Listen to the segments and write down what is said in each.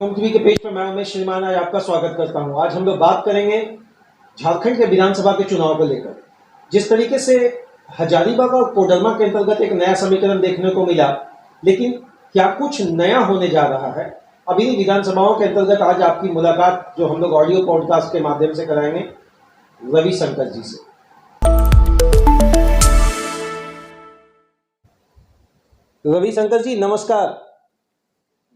TV के page पर मैं उमेश श्रीमान आज आपका स्वागत करता हूं। आज हम लोग बात करेंगे झारखंड के विधानसभा के चुनाव को लेकर। जिस तरीके से हजारीबाग और कोडरमा के अंतर्गत एक नया समीकरण देखने को मिला, लेकिन क्या कुछ नया होने जा रहा है? अभी विधानसभाओं के अंतर्गत आज आपकी मुलाकात जो हम लोग ऑडियो पॉडकास्ट के माध्यम से कराएंगे रविशंकर जी से। रविशंकर जी नमस्कार।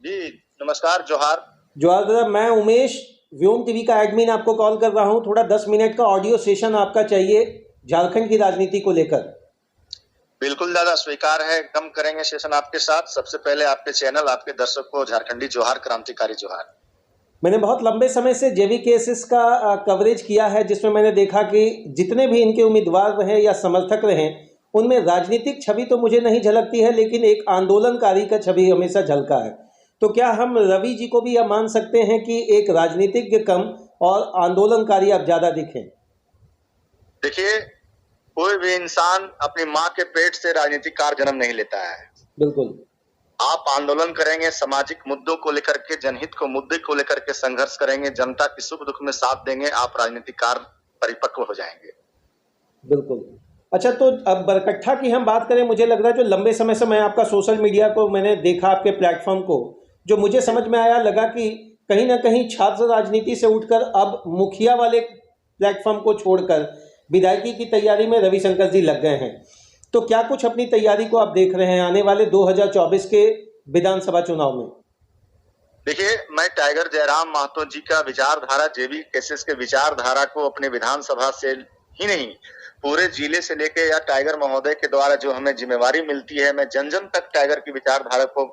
जी नमस्कार। जोहार। जोहार दादा, मैं उमेश व्योम टीवी का एडमिन आपको कॉल कर रहा हूं। थोड़ा 10 मिनट का ऑडियो सेशन आपका चाहिए झारखंड की राजनीति को लेकर। बिल्कुल दादा, स्वीकार है, एकदम करेंगे सेशन आपके साथ। सबसे पहले आपके चैनल, आपके दर्शक को झारखंडी जोहार, क्रांतिकारी जोहार। मैंने बहुत लंबे समय से जेवी केसेस का कवरेज किया है, जिसमें मैंने देखा कि जितने भी इनके उम्मीदवार रहे या समर्थक रहे, उनमें राजनीतिक छवि तो मुझे नहीं झलकती है, लेकिन एक आंदोलनकारी का छवि हमेशा झलका है। तो क्या हम रवि जी को भी यह मान सकते हैं कि एक राजनीतिज्ञ कम और आंदोलनकारी अब ज्यादा दिखें? देखिए, कोई भी इंसान अपनी माँ के पेट से राजनीतिक कार जन्म नहीं लेता है। बिल्कुल। आप आंदोलन करेंगे, सामाजिक मुद्दों को लेकर के, जनहित को मुद्दे को लेकर के संघर्ष करेंगे, जनता की सुख दुख में साथ देंगे, आप राजनीतिक कार परिपक्व हो जाएंगे। बिल्कुल। अच्छा, तो अब बरकट्ठा की हम बात करें, मुझे लग रहा है जो लंबे समय से मैं आपका सोशल मीडिया को मैंने देखा, आपके प्लेटफॉर्म को, जो मुझे समझ में आया, लगा कि कहीं ना कहीं छात्र राजनीति से उठकर अब मुखिया वाले प्लेटफॉर्म को छोड़कर विधायकी की तैयारी में रविशंकर जी लग गए हैं। तो क्या कुछ अपनी तैयारी को आप देख रहे हैं आने वाले 2024 के विधानसभा चुनाव में? देखिए, मैं टाइगर जयराम महतो जी का विचारधारा, जेवी केसेस के विचारधारा को अपने विधानसभा से ही नहीं, पूरे जिले से लेके या टाइगर महोदय के द्वारा जो हमें जिम्मेवारी मिलती है, मैं जन जन तक टाइगर की विचारधारा को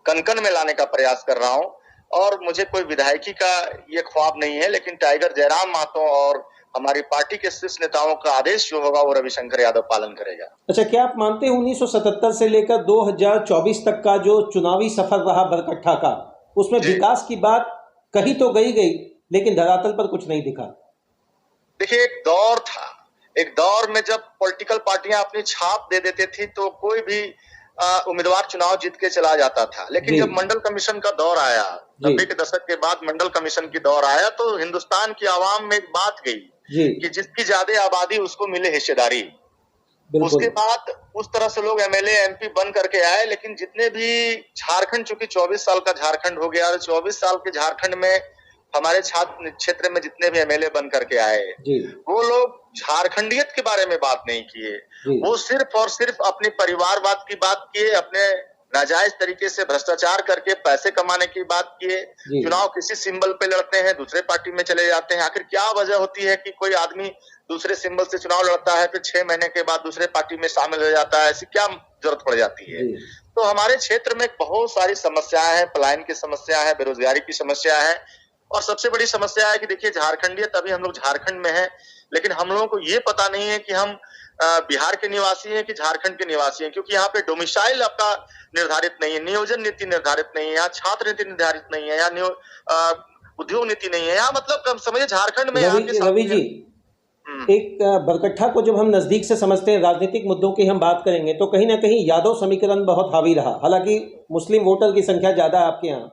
कन कन में लाने का प्रयास कर रहा हूं। और मुझे कोई विधायकी का ये ख्वाब नहीं है, लेकिन टाइगर जयराम महतो और हमारी पार्टी के शीर्ष नेताओं का आदेश जो होगा वो रविशंकर यादव पालन करेगा। अच्छा, क्या आप मानते हैं 1977 से लेकर 2024 तक का जो चुनावी सफर रहा बरकट्ठा का, उसमें विकास की बात कही तो गई, लेकिन धरातल पर कुछ नहीं दिखा? देखिए, एक दौर था, एक दौर में जब पॉलिटिकल पार्टियां अपनी छाप दे देते थी तो कोई भी उम्मीदवार चुनाव जीत के चला जाता था। लेकिन जब मंडल कमीशन का दौर आया, 90 के दशक के बाद मंडल कमीशन की दौर आया, तो हिंदुस्तान की आवाम में एक बात गई कि जिसकी ज्यादा आबादी उसको मिले हिस्सेदारी। उसके बाद उस तरह से लोग एमएलए एमपी बन करके आए। लेकिन जितने भी झारखंड, चूंकि 24 साल का झारखंड हो गया, 24 साल के झारखंड में हमारे छात्र क्षेत्र में जितने भी एमएलए बन करके आए, वो लोग झारखंडियत के बारे में बात नहीं किए। वो सिर्फ और सिर्फ अपने परिवारवाद की बात किए, अपने नाजायज तरीके से भ्रष्टाचार करके पैसे कमाने की बात किए। चुनाव किसी सिंबल पे लड़ते हैं, दूसरे पार्टी में चले जाते हैं। आखिर क्या वजह होती है कि कोई आदमी दूसरे सिंबल से चुनाव लड़ता है, फिर 6 महीने के बाद दूसरे पार्टी में शामिल हो जाता है? ऐसी क्या जरूरत पड़ जाती है? तो हमारे क्षेत्र में बहुत सारी समस्याएं हैं, पलायन की समस्या है, बेरोजगारी की समस्या है, और सबसे बड़ी समस्या है कि देखिए, झारखंडियत, अभी हम लोग झारखंड में हैं, लेकिन हम लोगों को ये पता नहीं है कि हम बिहार के निवासी हैं कि झारखंड के निवासी हैं, क्योंकि यहाँ पे डोमिसाइल आपका निर्धारित नहीं है, नियोजन नीति निर्धारित नहीं है, यहाँ छात्र नीति निर्धारित नहीं है, यहाँ उद्योग नीति नहीं है, यहाँ मतलब समझिए झारखंड में रवि जी, एक बरकट्ठा को जब हम नजदीक से समझते हैं, राजनीतिक मुद्दों की हम बात करेंगे, तो कहीं ना कहीं यादव समीकरण बहुत हावी रहा। हालांकि मुस्लिम वोटर की संख्या ज्यादा है आपके यहाँ,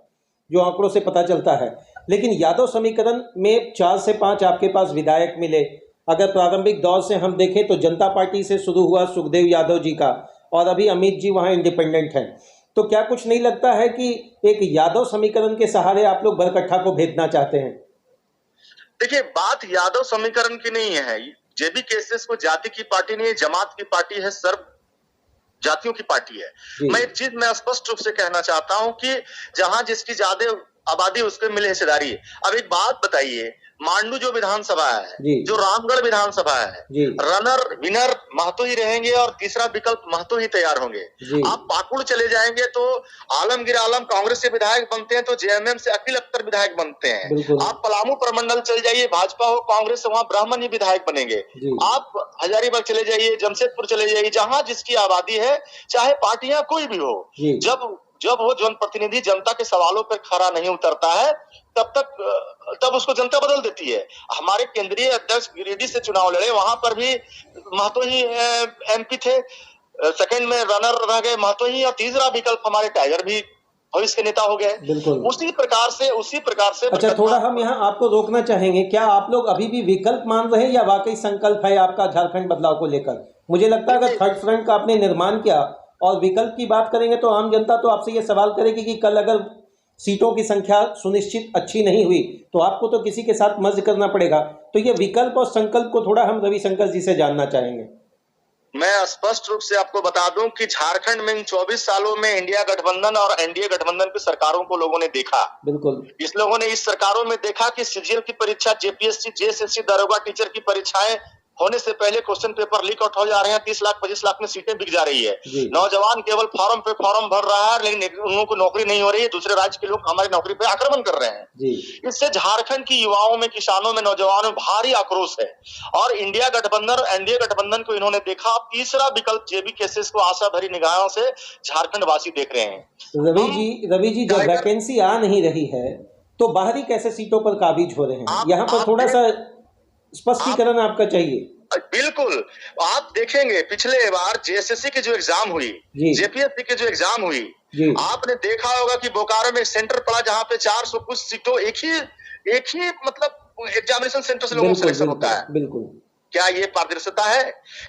जो आंकड़ों से पता चलता है, लेकिन यादव समीकरण में 4 से 5 आपके पास विधायक मिले। अगर प्रारंभिक दौर से हम देखें तो जनता पार्टी से शुरू हुआ सुखदेव यादव जी का, और अभी अमित जी वहां इंडिपेंडेंट हैं। तो क्या कुछ नहीं लगता है कि एक यादव समीकरण के सहारे आप लोग बरकट्ठा को भेजना चाहते हैं? देखिए, बात यादव समीकरण की नहीं है। जेबी केसेस को जाति की पार्टी नहीं है, जमात की पार्टी है, सर्व जातियों की पार्टी है। मैं एक चीज मैं स्पष्ट रूप से कहना चाहता हूं कि जहां जिसकी ज्यादा आबादी उसके मिले हिस्सेदारी है। अब एक बात बताइए, मांडू जो विधानसभा है, जो रामगढ़ विधानसभा है, रनर विनर महतो ही रहेंगे और तीसरा विकल्प महतो ही तैयार होंगे। आप पाकुड़ चले जाएंगे तो आलमगीर आलम कांग्रेस से विधायक बनते हैं, तो जेएमएम से अखिल अख्तर विधायक बनते हैं। आप पलामू प्रमंडल चले जाइए, भाजपा हो कांग्रेस से, वहां ब्राह्मण ही विधायक बनेंगे। आप हजारीबाग चले जाइए, जमशेदपुर चले जाइए, जहां जिसकी आबादी है, चाहे पार्टियां कोई भी हो, जब वो जनप्रतिनिधि जनता के सवालों पर खरा नहीं उतरता है, तब उसको जनता बदल देती है। हमारे केंद्रीय अध्यक्ष गिरिडीह से चुनाव लड़े, वहां पर भी महतो ही एमपी थे, सेकंड में रनर रह गए महतो ही, और तीसरा विकल्प हमारे टाइगर भी भविष्य के नेता हो गए। बिल्कुल। उसी प्रकार से अच्छा, थोड़ा हम यहाँ आपको रोकना चाहेंगे। क्या आप लोग अभी भी विकल्प मान रहे हैं या वाकई संकल्प है आपका झारखंड बदलाव को लेकर? मुझे लगता है अगर थर्ड फ्रंट का आपने निर्माण किया और विकल्प की बात करेंगे तो आम जनता तो आपसे ये सवाल करेगी कि कल अगर सीटों की संख्या सुनिश्चित अच्छी नहीं हुई तो आपको तो किसी के साथ मर्ज करना पड़ेगा। तो ये विकल्प और संकल्प को थोड़ा हम रविशंकर जी से जानना चाहेंगे। मैं स्पष्ट रूप से आपको बता दूं कि झारखंड में इन 24 सालों में इंडिया गठबंधन और एनडीए गठबंधन की सरकारों को लोगों ने देखा। बिल्कुल। इस लोगों ने इस सरकारों में देखा कि सीजीएल की परीक्षा, जेपीएससी, जेएसएससी, दरोगा टीचर की परीक्षाएं होने से पहले क्वेश्चन पेपर लीक आउट हो जा रहे हैं। 30 लाख 25 लाख में सीटें बिक जा रही है। नौजवान केवल फॉर्म पे फॉर्म भर रहा है, लेकिन उन लोगों को नौकरी नहीं हो रही है। दूसरे राज्य के लोग हमारी नौकरी पे आक्रमण कर रहे हैं। इससे झारखंड की युवाओं में, किसानों में, नौजवानों में भारी आक्रोश है। और इंडिया गठबंधन, एनडीए गठबंधन को इन्होंने देखा। तीसरा विकल्प जेबी केसेस को आशा भरी निगाहों से झारखंड वासी देख रहे हैं। रवि जी, जब वैकेंसी आ नहीं रही है तो बाहरी कैसे सीटों पर काबिज हो रहे हैं? यहाँ पर थोड़ा सा स्पष्टीकरण आपका चाहिए। बिल्कुल, आप देखेंगे पिछले बार जेएसएससी की जो एग्जाम हुई, जेपीएससी की जो एग्जाम हुई, आपने देखा होगा कि बोकारो में सेंटर पड़ा जहां पे 400 कुछ सीटों एक ही मतलब एग्जामिनेशन सेंटर से लोगों को सिलेक्शन होता है। बिल्कुल। क्या ये पारदर्शिता है?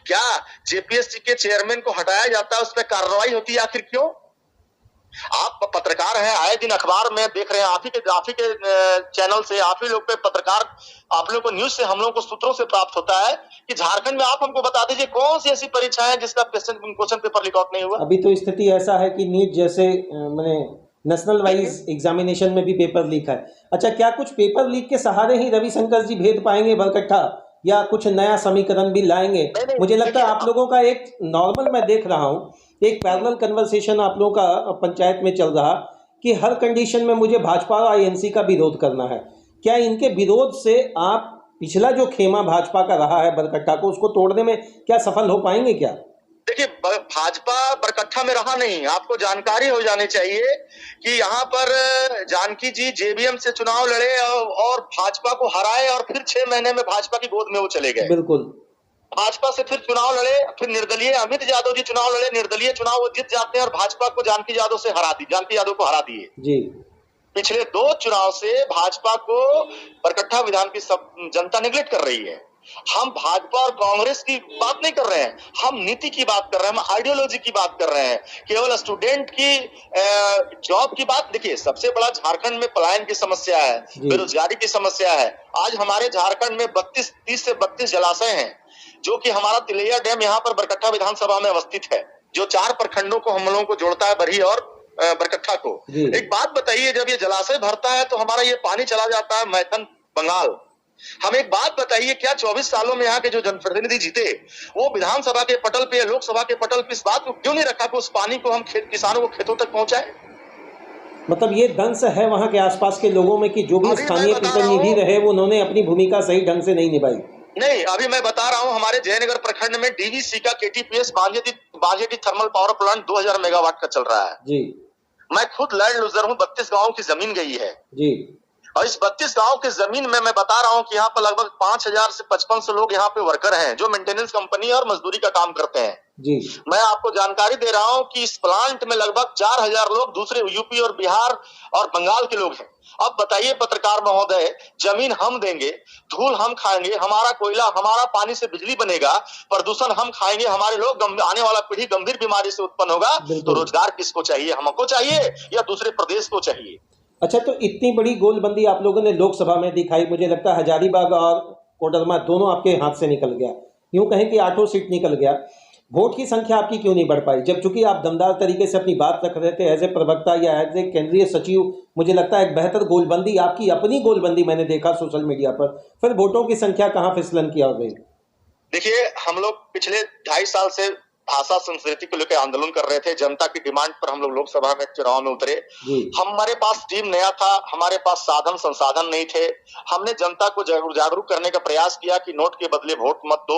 क्या जेपीएससी के चेयरमैन को हटाया जाता है, उस पर कार्रवाई होती है? आखिर क्यों? आप पत्रकार हैं, आए दिन अखबार में देख रहे हैं, आप ही के चैनल से, आप ही लोग पे पत्रकार, आप लोग को न्यूज से, हम लोगों को सूत्रों से प्राप्त होता है कि झारखंड में आप हमको बता दीजिए कौन सी ऐसी परीक्षा है जिसका क्वेश्चन पेपर लीक आउट नहीं हुआ। अभी तो स्थिति ऐसा है कि नीट जैसे मैंने नेशनल वाइज एग्जामिनेशन में भी पेपर लीक है। अच्छा, क्या कुछ पेपर लीक के सहारे ही रविशंकर जी भेद पाएंगे बरकट्ठा, या कुछ नया समीकरण भी लाएंगे? मुझे लगता है आप लोगों का एक नॉर्मल, मैं देख रहा हूँ एक पैरेलल कन्वर्सेशन आप लोगों का पंचायत में चल रहा कि हर कंडीशन में मुझे भाजपा और आईएनसी का विरोध करना है। क्या इनके विरोध से आप पिछला जो खेमा भाजपा का रहा है बरकट्ठा को, उसको तोड़ने में क्या सफल हो पाएंगे क्या? देखिए, भाजपा बरकट्ठा में रहा नहीं। आपको जानकारी हो जानी चाहिए कि यहाँ पर जानकी जी जेबीएम से चुनाव लड़े और भाजपा को हराए और फिर 6 महीने में भाजपा की गोद में वो चले गए। बिल्कुल। भाजपा से फिर चुनाव लड़े, फिर निर्दलीय अमित यादव जी चुनाव लड़े, निर्दलीय चुनाव वो जीत जाते हैं और भाजपा को जानकी यादव को हरा दिए जी। पिछले 2 चुनाव से भाजपा को बरकट्ठा विधान की सब जनता नेग्लेक्ट कर रही है। हम भाजपा और कांग्रेस की बात नहीं कर रहे हैं, हम नीति की बात कर रहे हैं, हम आइडियोलॉजी की बात कर रहे हैं। केवल स्टूडेंट की जॉब की बात, देखिए सबसे बड़ा झारखंड में पलायन की समस्या है, बेरोजगारी की समस्या है। आज हमारे झारखंड में 30 से 32 जलाशय हैं, जो कि हमारा तिलैया डैम यहाँ पर बरकट्ठा विधानसभा में अवस्थित है, जो 4 प्रखंडों को हम लोगों को जोड़ता है, बरही और बरकट्ठा को। एक बात बताइए, जब ये जलाशय भरता है तो हमारा ये पानी चला जाता है मैथन, बंगाल। हम एक बात बताइए, क्या 24 सालों में यहाँ के जो जनप्रतिनिधि जीते वो विधानसभा के पटल पे, लोकसभा के पटल पे इस बात को क्यों नहीं रखा कि उस पानी को हम किसानों को खेतों तक पहुंचाए? मतलब ये दंश है वहां के आसपास के लोगों में कि जो भी स्थानीय प्रतिनिधि रहे वो उन्होंने अपनी भूमिका सही ढंग से नहीं निभाई। नहीं, अभी मैं बता रहा हूँ, हमारे जयनगर प्रखंड में डीवीसी का KTPS Banjhedih thermal power plant 2000 megawatt का चल रहा है जी। मैं खुद लैंड लूजर हूँ, 32 गाँव की जमीन गई है जी। और इस 32 गांव की जमीन में मैं बता रहा हूं कि यहाँ पर लगभग 5000 से 5500 लोग यहाँ पे वर्कर हैं, जो मेंटेनेंस कंपनी और मजदूरी का काम करते हैं जी। मैं आपको जानकारी दे रहा हूं कि इस प्लांट में लगभग 4000 लोग दूसरे यूपी और बिहार और बंगाल के लोग हैं। अब बताइए पत्रकार महोदय, जमीन हम देंगे, धूल हम खाएंगे, हमारा कोयला, हमारा पानी से बिजली बनेगा, प्रदूषण हम खाएंगे, हमारे लोग, आने वाला पीढ़ी गंभीर बीमारी से उत्पन्न होगा, तो रोजगार किसको चाहिए? हमको चाहिए या दूसरे प्रदेश को चाहिए? अच्छा, तो इतनी बड़ी गोलबंदी आप लोगों ने लोकसभा में दिखाई, मुझे लगता है हजारीबाग और कोडरमा दोनों आपके हाथ से निकल गया, यूं कहें कि 8 सीट निकल गया। वोट की संख्या आपकी क्यों नहीं बढ़ पाई? जब चूंकि आप दमदार तरीके से अपनी बात रख रहे थे एज ए प्रवक्ता या एज ए केंद्रीय सचिव, मुझे लगता है एक बेहतर गोलबंदी, आपकी अपनी गोलबंदी मैंने देखा सोशल मीडिया पर, फिर वोटों की संख्या कहाँ फिसलन की हो गई? देखिए, हम लोग पिछले 2.5 साल से भाषा संस्कृति को लेकर आंदोलन कर रहे थे। जनता की डिमांड पर हम लोग लोकसभा में चुनाव में उतरे। हमारे पास टीम नया था, हमारे पास साधन संसाधन नहीं थे। हमने जनता को जागरूक करने का प्रयास किया कि नोट के बदले वोट मत दो।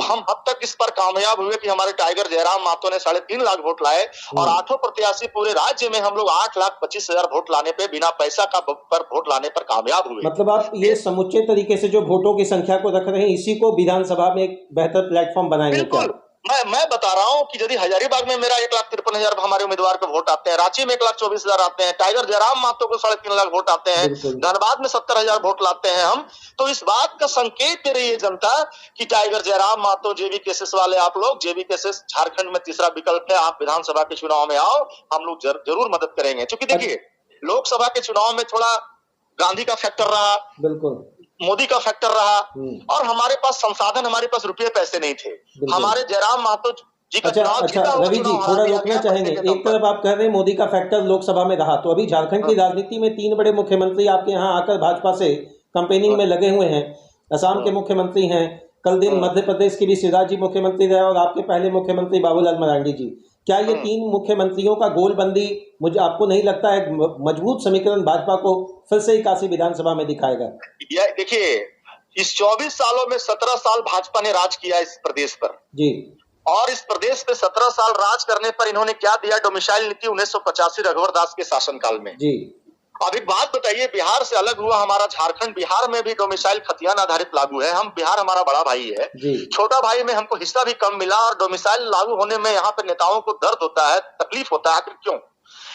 हम अब तक इस पर कामयाब हुए कि हमारे टाइगर जयराम मातो ने 3.5 लाख वोट लाए और 8 प्रत्याशी पूरे राज्य में हम लोग 8,25,000 वोट लाने पे, बिना पैसा का पर वोट लाने पर कामयाब हुए। मतलब आप ये समुच्चय तरीके से जो वोटों की संख्या को रख रहे हैं, इसी को विधानसभा में एक बेहतर प्लेटफॉर्म बनाएंगे क्या? मैं बता रहा हूं कि यदि हजारीबाग में मेरा 1,53,000 हमारे उम्मीदवार को वोट आते हैं, रांची में 1,24,000 आते हैं, टाइगर जयराम महतो को 3.5 लाख वोट आते हैं, धनबाद में 70,000 वोट लाते हैं हम, तो इस बात का संकेत दे रही है जनता कि टाइगर जयराम महतो, जेबी केसेस वाले आप लोग, जेबी केसेस झारखंड में तीसरा विकल्प है, आप विधानसभा के चुनाव में आओ, हम लोग जरूर मदद करेंगे। क्योंकि देखिए लोकसभा के चुनाव में थोड़ा गांधी का फैक्टर रहा, बिल्कुल मोदी का फैक्टर रहा, और हमारे पास संसाधन, हमारे पास रुपये पैसे नहीं थे। हमारे जयराम महतो जी का चुनाव अच्छा रवि जी थोड़ा रोकना चाहेंगे। एक तरफ आप कह रहे हैं मोदी का फैक्टर लोकसभा में रहा, तो अभी झारखंड की राजनीति में 3 बड़े मुख्यमंत्री आपके यहाँ आकर भाजपा से कैंपेनिंग में लगे हुए हैं। असम के मुख्यमंत्री हैं, कल दिन मध्य प्रदेश के भी शिवराज जी मुख्यमंत्री रहे, और आपके पहले मुख्यमंत्री बाबूलाल मरांडी जी। क्या ये 3 मुख्यमंत्रियों का गोलबंदी, मुझे आपको नहीं लगता है मजबूत समीकरण भाजपा को फिर से 81 विधानसभा में दिखाएगा? देखिए इस 24 सालों में 17 साल भाजपा ने राज किया इस प्रदेश पर जी, और इस प्रदेश पे 17 साल राज करने पर इन्होंने क्या दिया? डोमिसाइल नीति 1985 रघुवर दास के शासनकाल में जी। अब एक बात बताइए, बिहार से अलग हुआ हमारा झारखंड, बिहार में भी डोमिसाइल खतियान आधारित लागू है। हम बिहार हमारा बड़ा भाई है, छोटा भाई में हमको हिस्सा भी कम मिला, और डोमिसाइल लागू होने में यहाँ पे नेताओं को दर्द होता है, तकलीफ होता है। क्यों?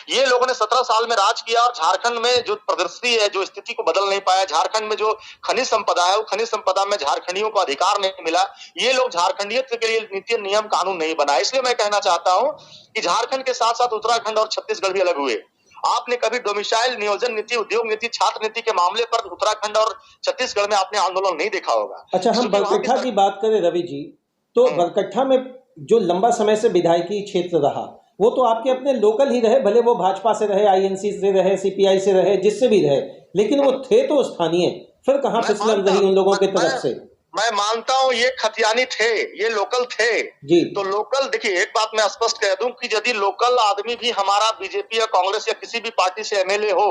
ये लोगों ने 17 साल में राज किया, और झारखंड में जो प्रदर्शनी है, जो स्थिति को बदल नहीं पाया, झारखंड में जो खनिज संपदा है, वो खनिज संपदा में झारखंडियों को अधिकार नहीं मिला। ये लोग झारखंडियत के लिए नीति नियम कानून नहीं बनाए। इसलिए मैं कहना चाहता हूं कि झारखंड के साथ साथ उत्तराखंड और छत्तीसगढ़ भी अलग हुए। आपने कभी डोमिसाइल, नियोजन नीति, उद्योग नीति, छात्र नीति के मामले पर उत्तराखंड और छत्तीसगढ़ में आपने आंदोलन नहीं देखा होगा। अच्छा, हम बरकट्ठा की बात करें रवि जी, तो बरकट्ठा में जो लंबा समय से विधायकी क्षेत्र रहा, वो तो आपके अपने लोकल ही रहे, भले वो भाजपा से रहे, आईएनसी से रहे, सीपीआई से रहे, जिससे भी रहे, लेकिन वो थे तो स्थानीय। फिर कहां फिसलन रही उन लोगों की तरफ से? मैं मानता हूं ये खतियानी थे, ये लोकल थे जी। तो लोकल, देखिए एक बात मैं स्पष्ट कह दूं कि यदि लोकल आदमी भी हमारा बीजेपी या कांग्रेस या किसी भी पार्टी से एमएलए हो,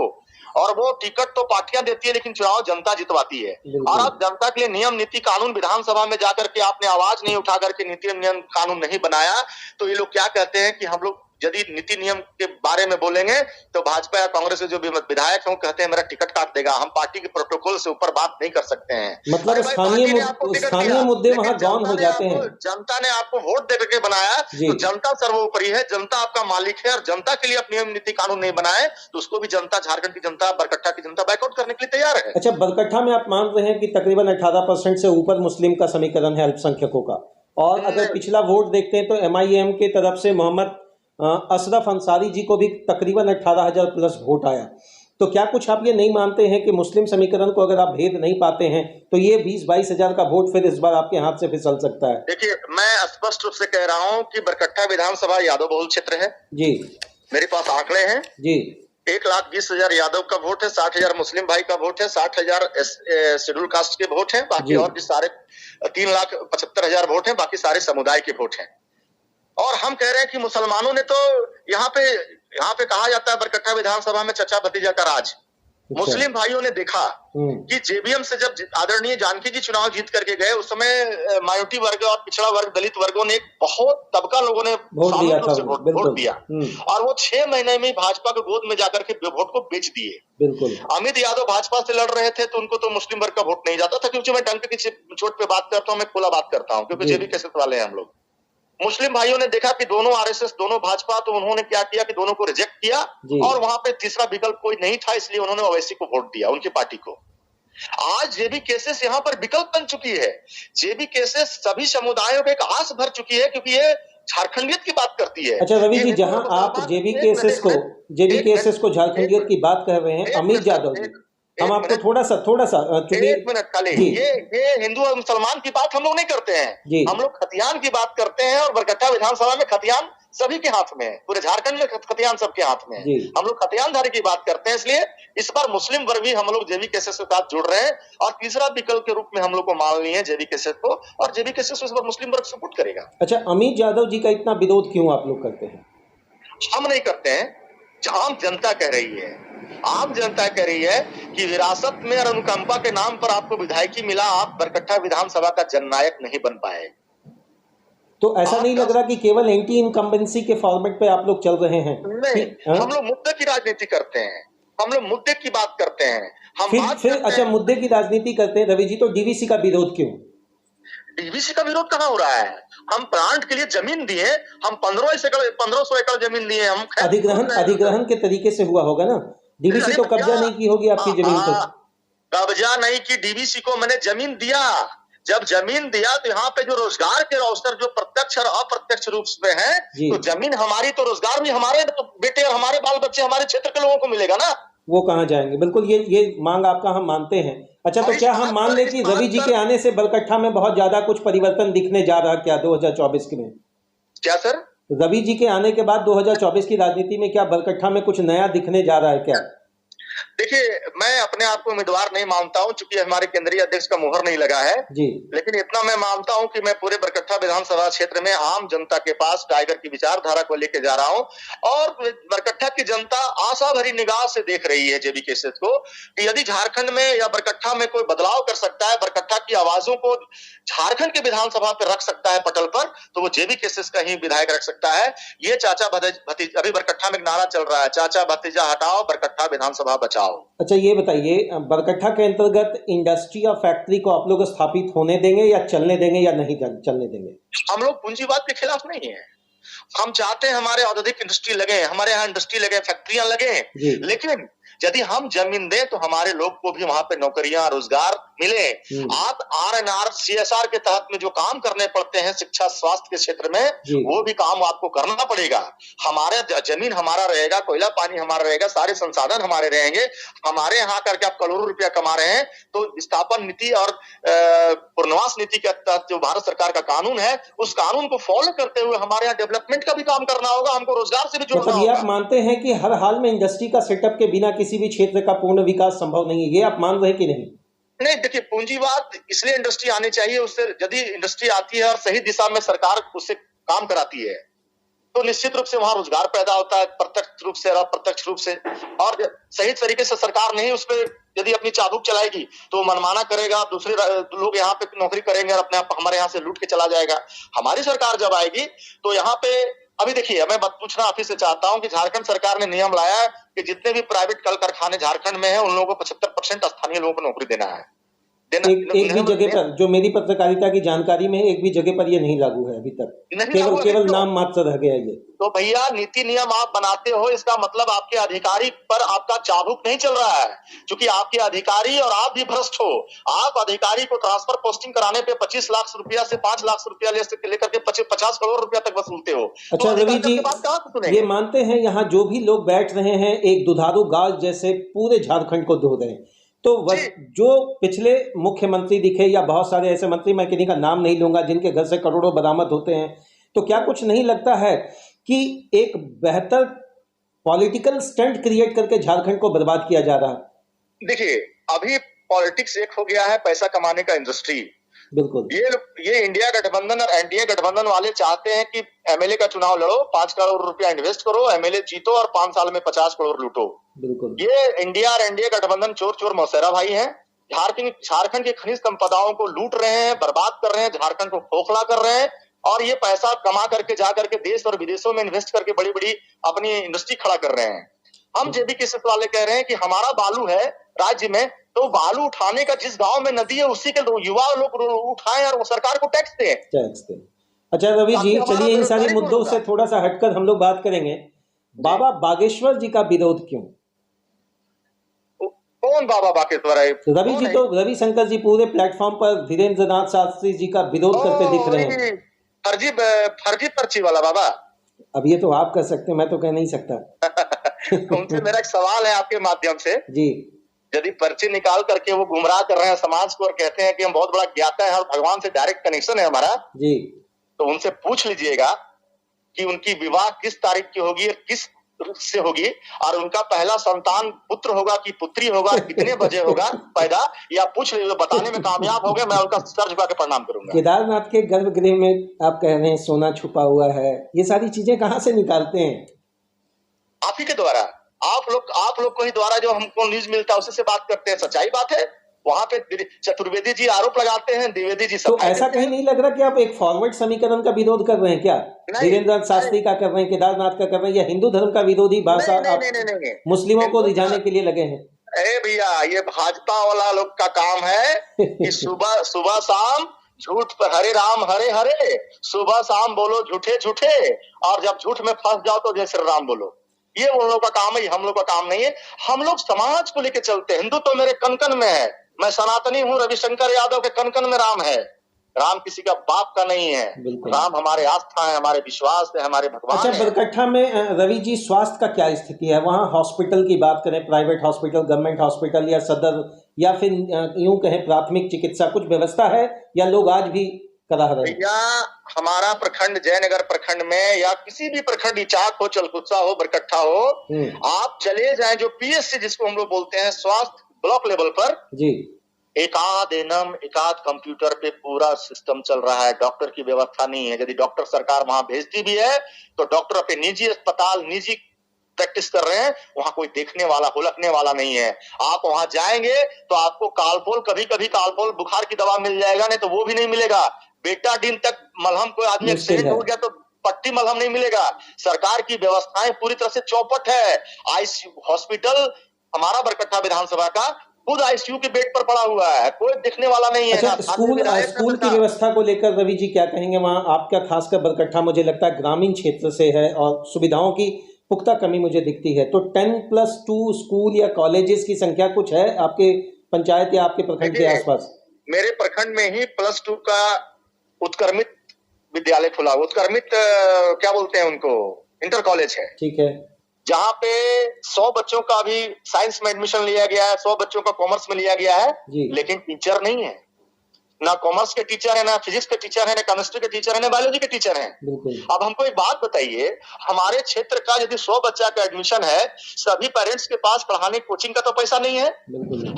और वो टिकट तो पार्टियां देती है लेकिन चुनाव जनता जितवाती है, और आप जनता के लिए नियम नीति कानून विधानसभा में जाकर के आपने आवाज नहीं उठा करके नीति नियम कानून नहीं बनाया, तो ये लोग क्या कहते हैं कि हम लोग यदि नीति नियम के बारे में बोलेंगे तो भाजपा या कांग्रेस के जो भी विधायक हैं कहते हैं मेरा टिकट काट देगा, हम पार्टी के प्रोटोकॉल से ऊपर बात नहीं कर सकते हैं। मतलब स्थानीय मुद्दे वहां गौन हो जाते हैं। जनता ने आपको वोट दे करके बनाया, तो जनता सर्वोपरि है, जनता आपका मालिक है, और जनता के लिए आप नियम नीति कानून नहीं बनाए तो उसको भी जनता, झारखंड की जनता, बरकट्ठा की जनता बैकआउट करने के लिए तैयार है। अच्छा, बरकट्ठा में आप मान रहे हैं कि तकरीबन 18% से ऊपर मुस्लिम का समीकरण है, अल्पसंख्यकों का, और अगर पिछला वोट देखते हैं तो MIM के तरफ से मोहम्मद अशरफ अंसारी जी को भी तकरीबन 18,000 प्लस वोट आया। तो क्या कुछ आप ये नहीं मानते हैं कि मुस्लिम समीकरण को अगर आप भेद नहीं पाते हैं तो ये 20-22 हजार का वोट फिर इस बार आपके हाथ से फिसल सकता है? देखिए, मैं स्पष्ट रूप से कह रहा हूं कि बरकट्ठा विधानसभा यादव बहुल क्षेत्र है जी। मेरे पास आंकड़े हैं जी। 1,20,000 यादव का वोट है, 60,000 मुस्लिम भाई का वोट है, 60,000 शेड्यूल कास्ट के वोट है, बाकी और भी सारे 3,75,000 वोट है, बाकी सारे समुदाय के वोट है। और हम कह रहे हैं कि मुसलमानों ने तो यहाँ पे कहा जाता है बरकट्ठा विधानसभा में चचा भतीजा का राज। मुस्लिम भाइयों ने देखा कि जेबीएम से जब आदरणीय जानकी जी चुनाव जीत करके गए, उस समय माइनॉरिटी वर्ग और पिछड़ा वर्ग, दलित वर्गों ने, बहुत तबका लोगों ने वोट दिया, और वो 6 महीने में भाजपा के गोद में जाकर के वोट को बेच दिए। बिल्कुल। अमित यादव भाजपा से लड़ रहे थे तो उनको तो मुस्लिम वर्ग का वोट नहीं जाता था, क्योंकि मैं डंक की चोट पे बात करता हूँ, मैं खुला बात करता हूँ, क्योंकि जेबी कैसेट वाले हैं हम लोग। मुस्लिम भाइयों ने देखा कि दोनों आरएसएस, दोनों भाजपा, तो उन्होंने क्या किया कि दोनों को रिजेक्ट किया, और वहां पे तीसरा विकल्प कोई नहीं था, इसलिए उन्होंने ओवैसी को वोट दिया, उनकी पार्टी को। आज जेबी केसेस यहाँ पर विकल्प बन चुकी है। जेबी केसेस सभी समुदायों को एक आस भर चुकी है, क्योंकि ये झारखंडियत की बात करती है। अच्छा रवि जी, जहां आप जेबी केसेस को झारखंडियत की बात कर रहे हैं, अमित यादव, हम आपको थोड़ा सा एक मिनट खाली, ये हिंदू और मुसलमान की बात हम लोग नहीं करते हैं, हम लोग खतियान की बात करते हैं, और बरकट्ठा विधानसभा में खतियान सभी के हाथ में है, पूरे झारखंड में खतियान सबके हाथ में है। हम लोग खतियानधारी की बात करते हैं, इसलिए इस बार मुस्लिम वर्ग भी हम लोग जेबी केसेस के साथ जुड़ रहे हैं, और तीसरा विकल्प के रूप में हम लोग को मान लिए जेबी केसेस को, और जेबी केसेस इस बार मुस्लिम वर्ग सपोर्ट करेगा। अच्छा, अमित यादव जी का इतना विरोध क्यों आप लोग करते हैं? हम नहीं करते हैं, आम जनता कह रही है। आम जनता कह रही है कि विरासत में और अनुकंपा के नाम पर आपको विधायकी मिला, आप बरकट्ठा विधानसभा का जननायक नहीं बन पाए। तो ऐसा नहीं लग रहा कि केवल एंटी इनकम्बेंसी के फॉर्मेट पे आप लोग चल रहे हैं? नहीं, हम लोग मुद्दे की राजनीति करते हैं, हम लोग मुद्दे की बात करते हैं। फिर अच्छा, मुद्दे की राजनीति करते हैं रवि जी, तो डीवीसी का विरोध क्यों? डीवीसी का विरोध कहाँ हो रहा है? हम प्लांट के लिए जमीन दिए, हम 1500 एकड़ जमीन दिए, हम अधिग्रहण के तरीके से हुआ होगा ना, डीवीसी तो कब्जा नहीं की होगी आपकी जमीन पर। कब्जा नहीं की, डीवीसी को मैंने जमीन दिया। जब जमीन दिया तो यहाँ पे जो रोजगार के अवसर जो प्रत्यक्ष और अप्रत्यक्ष रूप में है, तो जमीन हमारी तो रोजगार भी हमारे बेटे और हमारे बाल बच्चे हमारे क्षेत्र के लोगों को मिलेगा ना। वो कहाँ जाएंगे? बिल्कुल, ये मांग आपका हम मानते हैं। अच्छा, तो क्या हम मान लें कि रवि जी के आने से बरकट्ठा में बहुत ज्यादा कुछ परिवर्तन दिखने जा रहा क्या 2024 में? क्या सर? रवि जी के आने के बाद 2024 की राजनीति में क्या बरकट्ठा में कुछ नया दिखने जा रहा है क्या? देखिए, मैं अपने आप को उम्मीदवार नहीं मानता हूं, क्योंकि हमारे केंद्रीय अध्यक्ष का मुहर नहीं लगा है जी। लेकिन इतना मैं मानता हूं कि मैं पूरे बरकट्ठा विधानसभा क्षेत्र में आम जनता के पास टाइगर की विचारधारा को लेकर जा रहा हूं, और बरकट्ठा की जनता आशा भरी निगाह से देख रही है जेबी केसेस को, कि यदि झारखंड में या बरकट्ठा में कोई बदलाव कर सकता है, बरकट्ठा की आवाजों को झारखंड के विधानसभा पर रख सकता है पटल पर, तो वो जेबी केसेस का ही विधायक रख सकता है। ये चाचा भतीजा, अभी बरकट्ठा में एक नारा चल रहा है, चाचा भतीजा हटाओ, बरकट्ठा विधानसभा बचाओ। अच्छा, ये बताइए, बरकट्ठा के अंतर्गत इंडस्ट्री या फैक्ट्री को आप लोग स्थापित होने देंगे या चलने देंगे या नहीं चलने देंगे? हम लोग पूंजीवाद के खिलाफ नहीं है। हम चाहते हैं हमारे औद्योगिक इंडस्ट्री लगे, हमारे यहाँ इंडस्ट्री लगे, फैक्ट्रियां लगे, लेकिन यदि हम जमीन दें तो हमारे लोग को भी वहां पे नौकरियां, रोजगार मिले। आप आरएनआर सीएसआर के तहत में जो काम करने पड़ते हैं शिक्षा स्वास्थ्य के क्षेत्र में, वो भी काम आपको करना पड़ेगा। हमारे जमीन हमारा रहेगा, कोयला पानी हमारा रहेगा, सारे संसाधन हमारे रहेंगे। हमारे यहाँ करके आप करोड़ों रुपया कमा रहे हैं, तो विस्थापन नीति और पुनर्वास नीति के तहत जो भारत सरकार का कानून है, उस कानून को फॉलो करते हुए हमारे यहाँ डेवलपमेंट का भी काम करना होगा, हमको रोजगार से भी जुड़ना होगा। आप मानते हैं कि हर हाल में इंडस्ट्री का सेटअप के बिना किसी भी क्षेत्र का पूर्ण विकास संभव नहीं है, ये आप मान रहे हैं कि नहीं? नहीं, देखिए, पूंजीवाद इसलिए इंडस्ट्री आनी चाहिए, उससे यदि इंडस्ट्री आती है और सही दिशा में सरकार उससे काम कराती है, तो निश्चित रूप से वहां रोजगार पैदा होता है, प्रत्यक्ष रूप से और अप्रत्यक्ष रूप से। और सही तरीके से सरकार नहीं उस पर यदि अपनी चाबुक चलाएगी तो मनमाना करेगा, दूसरे लोग यहाँ पे नौकरी करेंगे और अपने आप हमारे यहाँ से लूट के चला जाएगा। हमारी सरकार जब आएगी तो यहाँ पे, अभी देखिए, मैं बात पूछना आप ही से चाहता हूं कि झारखंड सरकार ने नियम लाया है कि जितने भी प्राइवेट कल कारखाने झारखंड में हैं, उन लोगों को 75% स्थानीय लोगों को नौकरी देना है। एक भी जगह पर, जो मेरी पत्रकारिता की जानकारी में, एक भी जगह पर ये नहीं लागू है अभी तक, केवल नाम मात्र रह गया ये। तो भैया, नीति नियम आप बनाते हो, इसका मतलब आपके अधिकारी पर आपका चाबुक नहीं चल रहा है, क्योंकि आपके अधिकारी और आप भी भ्रष्ट हो। आप अधिकारी को ट्रांसफर पोस्टिंग कराने पे 25 लाख रुपया से 5 लाख रुपया लेकर के 50 करोड़ रुपया तक वसूलते हो। अच्छा रवि जी, ये मानते हैं यहाँ जो भी लोग बैठ रहे हैं एक दुधारू गाय जैसे पूरे झारखंड को धो रहे हैं, तो जो पिछले मुख्यमंत्री दिखे या बहुत सारे ऐसे मंत्री, मैं किन्हीं का नाम नहीं लूंगा, जिनके घर से करोड़ों बरामद होते हैं, तो क्या कुछ नहीं लगता है कि एक बेहतर पॉलिटिकल स्टंट क्रिएट करके झारखंड को बर्बाद किया जा रहा है? देखिए, अभी पॉलिटिक्स एक हो गया है पैसा कमाने का इंडस्ट्री। बिल्कुल, ये इंडिया गठबंधन और एनडीए गठबंधन वाले चाहते हैं कि एमएलए का चुनाव लड़ो, 5 करोड़ रुपया इन्वेस्ट करो, एमएलए जीतो और 5 साल में 50 करोड़ लूटो। बिल्कुल, ये इंडिया और एनडीए गठबंधन चोर मौसेरा भाई हैं। झारखंड की खनिज संपदाओं को लूट रहे हैं, बर्बाद कर रहे हैं, झारखंड को खोखला कर रहे हैं, और ये पैसा कमा करके जा करके देश और विदेशों में इन्वेस्ट करके बड़ी बड़ी अपनी इंडस्ट्री खड़ा कर रहे हैं। हम जेबी केसेस वाले कह रहे हैं कि हमारा बालू है राज्य में, तो बालू उठाने का जिस गांव में नदी है उसी के युवा लोग उठाएं और वो सरकार को टैक्स दें। अच्छा रवि जी, चलिए इन सारे मुद्दों से थोड़ा सा हटकर हम लोग बात करेंगे। बाबा बागेश्वर जी का विरोध क्यों? कौन बाबा बागेश्वर है? रवि जी तो रविशंकर जी पूरे प्लेटफॉर्म पर धीरेन्द्र नाथ शास्त्री जी का विरोध करते दिख रहे हैं। फर्जी पर्ची वाला बाबा। अब ये तो आप कर सकते हैं, मैं तो कह नहीं सकता। उनसे मेरा एक सवाल है आपके माध्यम से जी। यदि पर्ची निकाल करके वो गुमराह कर रहे हैं समाज को और कहते हैं कि हम बहुत बड़ा ज्ञाता है और भगवान से डायरेक्ट कनेक्शन है हमारा जी, तो उनसे पूछ लीजिएगा कि उनकी विवाह किस तारीख की होगी और किस से होगी, और उनका पहला संतान पुत्र होगा कि पुत्री होगा, कितने बजे होगा पैदा, या पूछ लीजिए, बताने में कामयाब हो गए, मैं उनका सर झुका के प्रणाम करूंगा। केदारनाथ के गर्भगृह में आप कह रहे हैं सोना छुपा हुआ है, ये सारी चीजें कहाँ से निकालते हैं? आप ही के द्वारा, आप लोग को ही द्वारा जो हमको न्यूज मिलता है उसी से बात करते हैं। सच्चाई बात है। वहां पे चतुर्वेदी जी आरोप लगाते हैं, द्विवेदी जी सब। तो ऐसा कहीं नहीं लग रहा कि आप एक फॉरवर्ड समीकरण का विरोध कर रहे हैं क्या? धीरेन्द्र नाथ शास्त्री का कर रहे हैं, केदारनाथ का कर रहे हैं, या हिंदू धर्म का विरोधी भाषा आप मुस्लिमों को रिझाने के लिए लगे हैं? अरे भैया, ये भाजपा वाला लोग का काम है कि सुबह शाम झूठ पर हरे राम हरे हरे, सुबह शाम बोलो झूठे झूठे, और जब झूठ में फंस जाओ तो जय श्री राम बोलो। ये उन लोगों का काम है, हम लोग का काम नहीं है। हम लोग समाज को लेकर चलते हैं। हिंदू तो मेरे कन कन में है, मैं सनातनी हूँ, रविशंकर यादव के कन कन में राम है। राम किसी का बाप का नहीं है, राम हमारे आस्था है, हमारे विश्वास है, हमारे भगवान। अच्छा, बरकट्ठा में रवि जी स्वास्थ्य का क्या स्थिति है? वहाँ हॉस्पिटल की बात करें, प्राइवेट हॉस्पिटल, गवर्नमेंट हॉस्पिटल या सदर, या फिर यूं कहें प्राथमिक चिकित्सा, कुछ व्यवस्था है या लोग आज भी करा रहे हैं? भैया हमारा प्रखंड, जयनगर प्रखंड में या किसी भी प्रखंड, इचाक हो, चलकुत्सा हो, बरकट्ठा हो, आप चले जाएं, जो पीएससी जिसको हम लोग बोलते हैं, स्वास्थ्य ब्लॉक लेवल पर जी, एकाध एनम, एकाध कंप्यूटर पे पूरा सिस्टम चल रहा है। डॉक्टर की व्यवस्था नहीं है। यदि डॉक्टर सरकार वहां भेजती भी है तो डॉक्टर अपने निजी अस्पताल, निजी प्रैक्टिस कर रहे हैं, वहां कोई देखने वाला, हुलकने वाला नहीं है। आप वहां जाएंगे तो आपको कालपोल, कभी कभी कालपोल बुखार की दवा मिल जाएगा, नहीं तो वो भी नहीं मिलेगा। बेटाडीन तक मलहम, कोई आदमी एक्सीडेंट हो गया तो पट्टी मलहम नहीं मिलेगा। सरकार की व्यवस्थाएं पूरी तरह से चौपट है। आईसीयू हॉस्पिटल हमारा बरकट्ठा विधानसभा का खुद आईसीयू के बेड पर पड़ा हुआ है, कोई दिखने वाला नहीं है। अच्छा, स्कूल की व्यवस्था को लेकर रवि जी क्या कहेंगे? वहाँ आपका खासकर बरकट्ठा मुझे लगता है ग्रामीण क्षेत्र से है और सुविधाओं की पुख्ता कमी मुझे दिखती है, तो 10+2 स्कूल या कॉलेजेस की संख्या कुछ है आपके पंचायत या आपके प्रखंड के आसपास? मेरे प्रखंड में ही +2 का उत्क्रमित विद्यालय खुला, उत्क्रमित क्या बोलते हैं उनको, इंटर कॉलेज है। ठीक है, जहाँ पे 100 बच्चों का अभी साइंस में एडमिशन लिया गया है, 100 बच्चों का कॉमर्स में लिया गया है, लेकिन टीचर नहीं है। ना कॉमर्स के टीचर है, ना फिजिक्स के टीचर है, ना केमिस्ट्री के टीचर है, ना बायोलॉजी के टीचर है। अब हमको एक बात बताइए, हमारे क्षेत्र का यदि 100 बच्चा का एडमिशन है, सभी पेरेंट्स के पास पढ़ाने कोचिंग का तो पैसा नहीं है।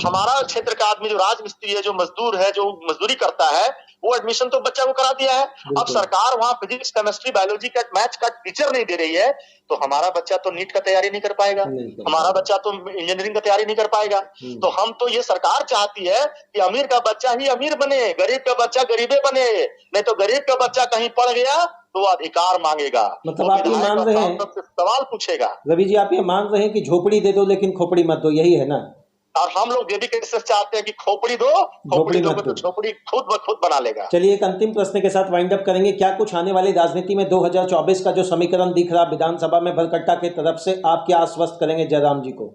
हमारा क्षेत्र का आदमी जो राजमिस्त्री है, जो मजदूर है, जो मजदूरी करता है, वो एडमिशन तो बच्चा को करा दिया है। अब सरकार वहाँ फिजिक्स, केमिस्ट्री, बायोलॉजी का, मैथ्स का टीचर नहीं दे रही है, तो हमारा बच्चा तो नीट का तैयारी नहीं कर पाएगा, हमारा बच्चा तो इंजीनियरिंग का तैयारी नहीं कर पाएगा। तो हम तो ये सरकार चाहती है कि अमीर का बच्चा ही अमीर बने, गरीब का बच्चा गरीबे बने, नहीं तो गरीब का बच्चा कहीं पढ़ गया तो अधिकार मांगेगा। मतलब आप ये मान रहे हैं, सवाल पूछेगा। रवि जी, आप ये मान रहे हैं कि झोपड़ी दे दो लेकिन खोपड़ी मत दो, यही है ना? और हम लोग ये भी कैसे चाहते हैं कि खोपड़ी दो, खोपड़ी दोगे तो झोपड़ी खुद ब खुद बना लेगा। चलिए, एक अंतिम प्रश्न के साथ वाइंड अप करेंगे। क्या कुछ आने वाली राजनीति में 2024 का जो समीकरण दिख रहा विधानसभा में बरकट्ठा की तरफ से, आप क्या आश्वस्त करेंगे जयराम जी को?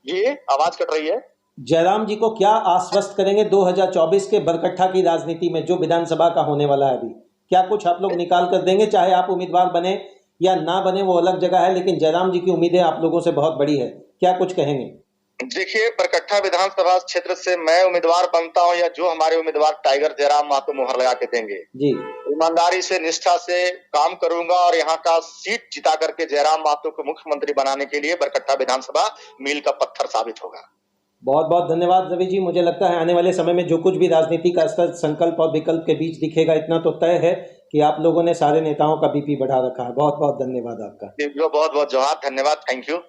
ये आवाज कट रही है। जयराम जी को क्या आश्वस्त करेंगे 2024 के बरकट्ठा की राजनीति में, जो विधानसभा का होने वाला है अभी? क्या कुछ आप लोग निकाल कर देंगे? चाहे आप उम्मीदवार बने या ना बने वो अलग जगह है, लेकिन जयराम जी की उम्मीदें आप लोगों से बहुत बड़ी है, क्या कुछ कहेंगे? देखिए, बरकट्ठा विधानसभा क्षेत्र से मैं उम्मीदवार बनता हूं या जो हमारे उम्मीदवार टाइगर जयराम महतो मुहर लगा के देंगे जी, ईमानदारी से, निष्ठा से काम करूंगा और यहाँ का सीट जिता करके जयराम महतो को मुख्यमंत्री बनाने के लिए बरकट्ठा विधानसभा मील का पत्थर साबित होगा। बहुत बहुत धन्यवाद रवि जी। मुझे लगता है आने वाले समय में जो कुछ भी राजनीति का स्तर संकल्प और विकल्प के बीच दिखेगा, इतना तो तय है कि आप लोगों ने सारे नेताओं का बीपी बढ़ा रखा है। बहुत बहुत धन्यवाद आपका। बहुत बहुत जोहार, धन्यवाद, थैंक यू।